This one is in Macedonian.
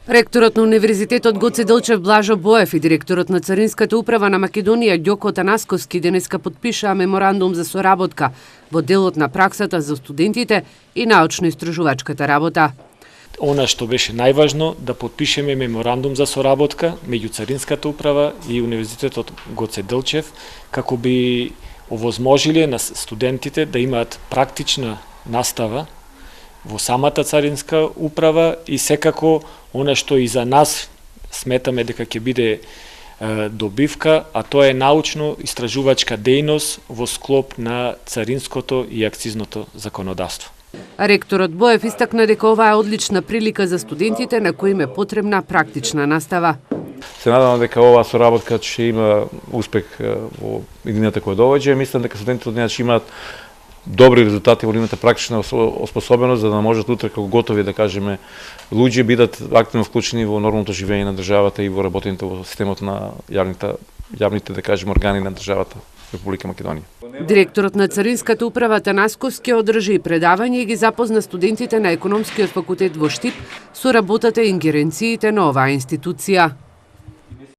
Ректорот на Универзитетот Гоце Делчев Блажо Боев и директорот на Царинската управа на Македонија Ѓоко Танасковски денеска потпишаа меморандум за соработка во делот на праксата за студентите и научно-истражувачката работа. Она што беше најважно, да потпишеме меморандум за соработка меѓу Царинската управа и Универзитетот Гоце Делчев, како би овозможиле на студентите да имаат практична настава во самата Царинска управа и секако она што и за нас сметаме дека ќе биде добивка, а тоа е научно-истражувачка дејност во склоп на царинското и акцизното законодавство. Ректорот Боев истакна дека оваа е одлична прилика за студентите на кои им е потребна практична настава. Се надевам дека оваа соработка ќе има успех во иднината која доаѓа. Мислам дека студентите од неа ќе имаат добри резултати во нивната практична оспособеност, за да можат утре како готови, да кажеме, луѓе бидат активно вклучени во нормалното живење на државата и во работењето во системот на јавните, да кажеме, органи на државата Република Македонија. Директорот на Царинската управа Танасковски одржи предавање и ги запозна студентите на Економскиот факултет во Штип со работата и ингеренциите на оваа институција.